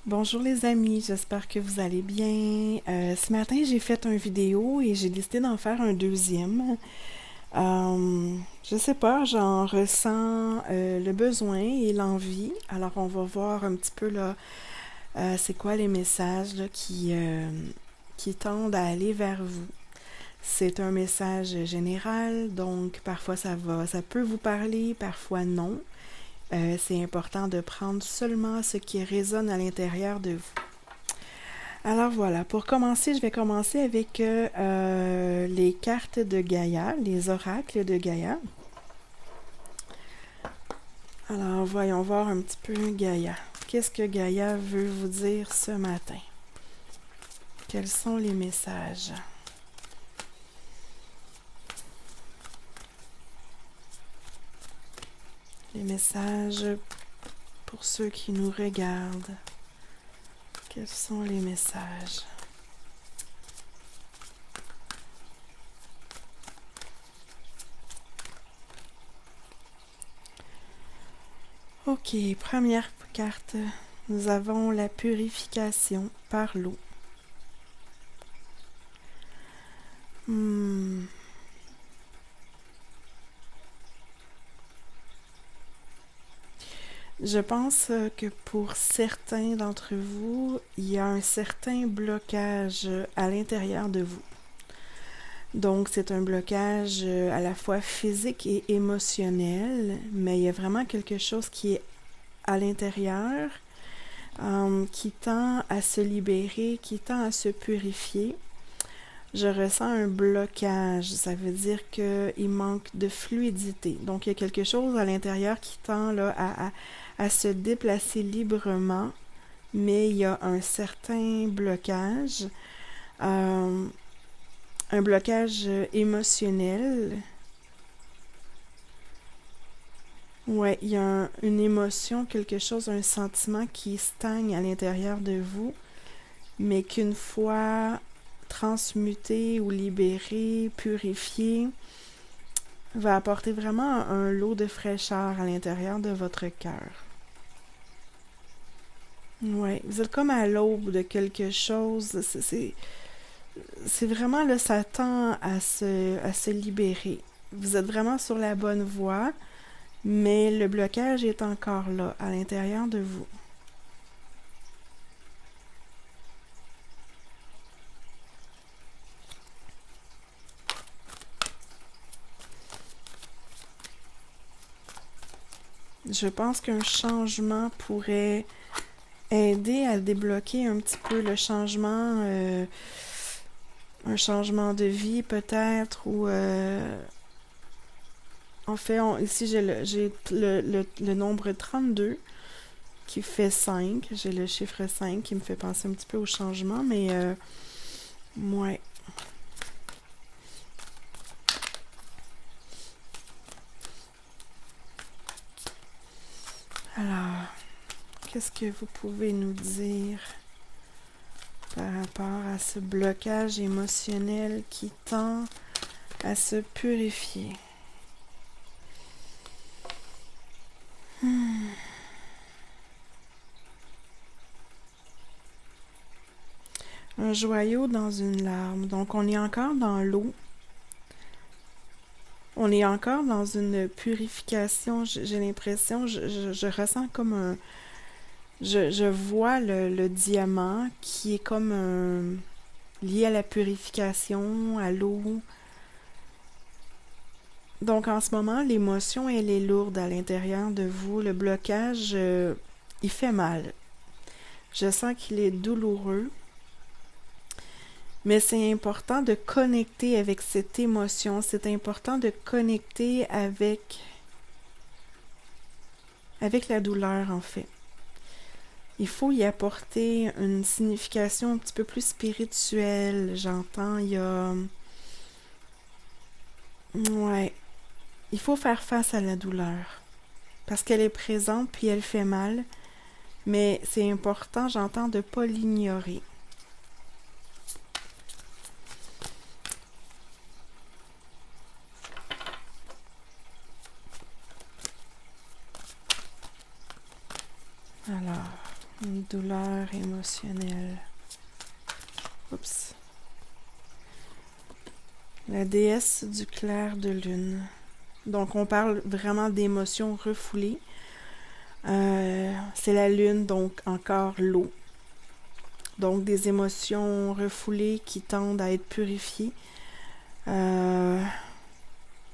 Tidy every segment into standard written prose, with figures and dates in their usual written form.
Bonjour les amis, j'espère que vous allez bien. Ce matin, j'ai fait une vidéo et j'ai décidé d'en faire un deuxième. Je sais pas, j'en ressens le besoin et l'envie. Alors, on va voir un petit peu là, c'est quoi les messages là, qui tendent à aller vers vous. C'est un message général, donc parfois ça peut vous parler, parfois non. C'est important de prendre seulement ce qui résonne à l'intérieur de vous. Alors voilà, pour commencer, je vais commencer avec les cartes de Gaïa, les oracles de Gaïa. Alors voyons voir un petit peu Gaïa. Qu'est-ce que Gaïa veut vous dire ce matin? Quels sont les messages? Les messages pour ceux qui nous regardent. Quels sont les messages? Ok, première carte. Nous avons la purification par l'eau. Hmm. Je pense que pour certains d'entre vous, il y a un certain blocage à l'intérieur de vous. Donc, c'est un blocage à la fois physique et émotionnel, mais il y a vraiment quelque chose qui est à l'intérieur, qui tend à se libérer, qui tend à se purifier. Je ressens un blocage, ça veut dire qu'il manque de fluidité. Donc, il y a quelque chose à l'intérieur qui tend là, à se déplacer librement, mais il y a un certain blocage, un blocage émotionnel. Ouais, il y a une émotion, quelque chose, un sentiment qui stagne à l'intérieur de vous, mais qu'une fois transmuté ou libéré, purifié, va apporter vraiment un lot de fraîcheur à l'intérieur de votre cœur. Ouais, vous êtes comme à l'aube de quelque chose. C'est vraiment là, ça tend à se libérer. Vous êtes vraiment sur la bonne voie, mais le blocage est encore là, à l'intérieur de vous. Je pense qu'un changement pourrait aider à débloquer un petit peu le changement, un changement de vie peut-être, ou en fait, ici j'ai le nombre 32 qui fait 5. J'ai le chiffre 5 qui me fait penser un petit peu au changement, mais ouais. Alors, qu'est-ce que vous pouvez nous dire par rapport à ce blocage émotionnel qui tend à se purifier? Un joyau dans une larme. Donc, on est encore dans l'eau. On est encore dans une purification. J'ai l'impression, je ressens comme un... Je vois le diamant qui est comme lié à la purification, à l'eau. Donc, en ce moment, l'émotion, elle est lourde à l'intérieur de vous. Le blocage, il fait mal. Je sens qu'il est douloureux. Mais c'est important de connecter avec cette émotion. C'est important de connecter avec la douleur, en fait. Il faut y apporter une signification un petit peu plus spirituelle. J'entends, il y a... Ouais. Il faut faire face à la douleur. Parce qu'elle est présente, puis elle fait mal. Mais c'est important, j'entends, de ne pas l'ignorer. Alors, Une douleur émotionnelle. Oups. La déesse du clair de lune. Donc, on parle vraiment d'émotions refoulées. C'est la lune, donc encore l'eau. Donc, des émotions refoulées qui tendent à être purifiées. Il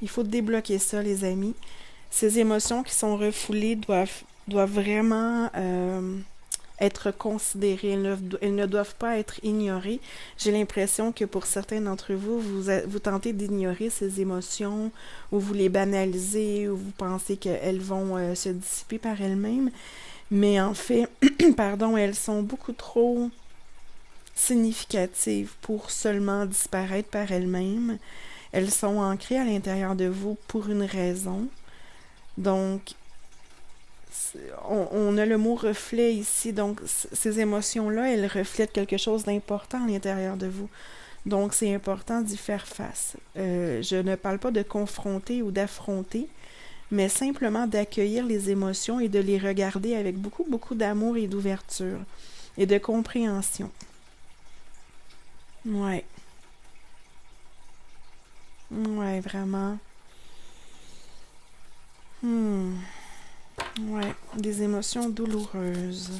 faut débloquer ça, les amis. Ces émotions qui sont refoulées doivent vraiment être considérées. Elles ne doivent pas être ignorées. J'ai l'impression que pour certains d'entre vous, vous tentez d'ignorer ces émotions, ou vous les banalisez, ou vous pensez qu'elles vont se dissiper par elles-mêmes. Mais en fait, pardon, elles sont beaucoup trop significatives pour seulement disparaître par elles-mêmes. Elles sont ancrées à l'intérieur de vous pour une raison. Donc, on a le mot reflet ici. Donc, ces émotions-là, elles reflètent quelque chose d'important à l'intérieur de vous. Donc, c'est important d'y faire face. Je ne parle pas de confronter ou d'affronter, mais simplement d'accueillir les émotions et de les regarder avec beaucoup, beaucoup d'amour et d'ouverture et de compréhension. Ouais. Ouais, vraiment. Ouais, des émotions douloureuses.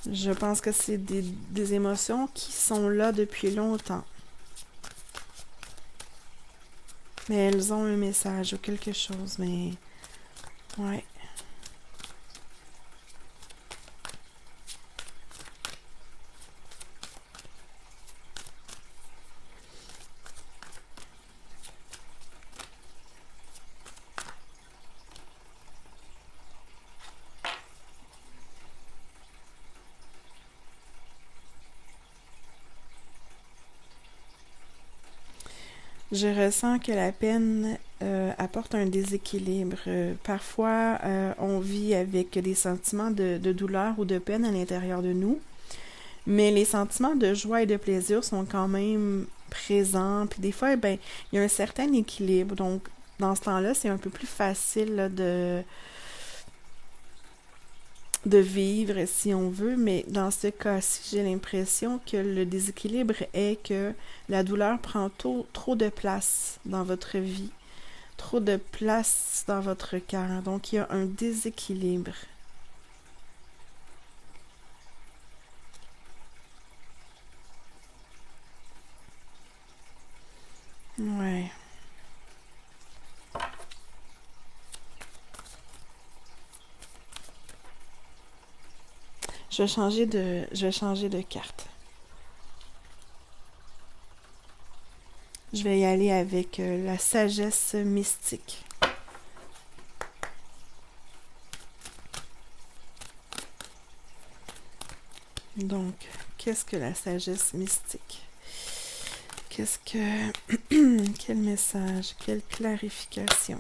Je pense que c'est des émotions qui sont là depuis longtemps. Mais elles ont un message ou quelque chose, mais... Ouais. Je ressens que la peine apporte un déséquilibre. Parfois, on vit avec des sentiments de douleur ou de peine à l'intérieur de nous, mais les sentiments de joie et de plaisir sont quand même présents. Puis des fois, ben, il y a un certain équilibre. Donc, dans ce temps-là, c'est un peu plus facile là, de vivre si on veut, mais dans ce cas-ci, j'ai l'impression que le déséquilibre est que la douleur prend trop de place dans votre vie, trop de place dans votre cœur. Donc, il y a un déséquilibre. Ouais. Je vais changer de carte. Je vais y aller avec la sagesse mystique. Donc, qu'est-ce que la sagesse mystique? Qu'est-ce que... Quel message? Quelle clarification?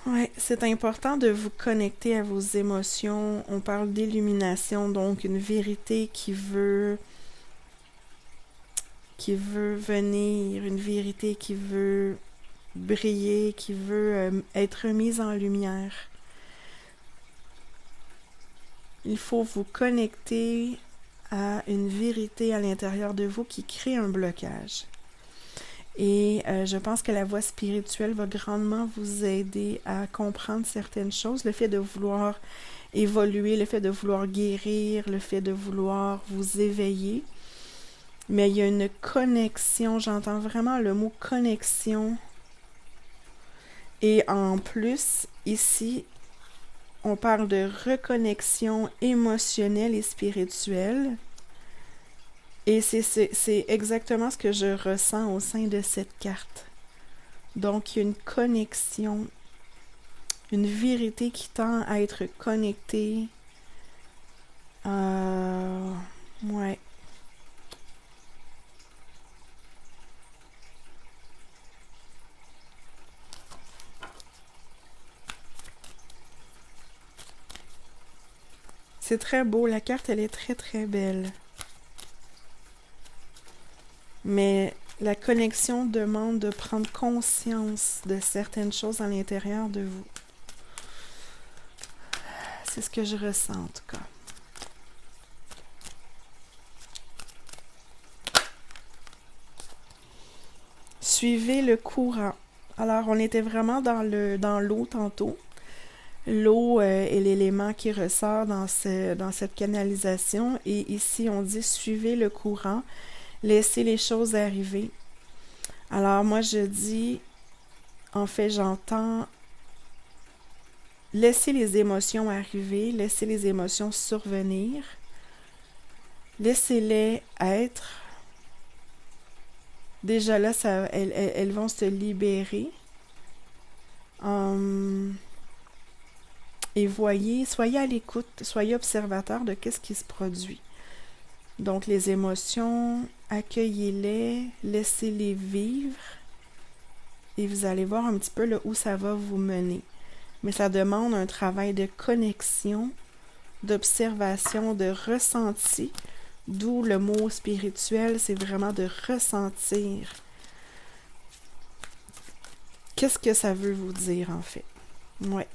Ouais, c'est important de vous connecter à vos émotions. On parle d'illumination, donc une vérité qui veut venir, une vérité qui veut briller, qui veut être mise en lumière. Il faut vous connecter à une vérité à l'intérieur de vous qui crée un blocage. Et je pense que la voie spirituelle va grandement vous aider à comprendre certaines choses. Le fait de vouloir évoluer, le fait de vouloir guérir, le fait de vouloir vous éveiller. Mais il y a une connexion, j'entends vraiment le mot connexion. Et en plus, ici, on parle de reconnexion émotionnelle et spirituelle. Et c'est exactement ce que je ressens au sein de cette carte. Donc, il y a une connexion, une vérité qui tend à être connectée. Ouais. C'est très beau, la carte, elle est très très belle. Mais la connexion demande de prendre conscience de certaines choses à l'intérieur de vous. C'est ce que je ressens en tout cas. Suivez le courant. Alors, on était vraiment dans l'eau tantôt. L'eau est l'élément qui ressort dans cette canalisation. Et ici, on dit suivez le courant, laissez les choses arriver. Alors, moi, je dis, en fait, j'entends laissez les émotions arriver, laissez les émotions survenir, laissez-les être. Déjà là, elles vont se libérer. Et voyez, soyez à l'écoute, soyez observateur de qu'est-ce qui se produit. Donc les émotions, accueillez-les, laissez-les vivre. Et vous allez voir un petit peu là, où ça va vous mener. Mais ça demande un travail de connexion, d'observation, de ressenti. D'où le mot spirituel, c'est vraiment de ressentir. Qu'est-ce que ça veut vous dire en fait? Ouais.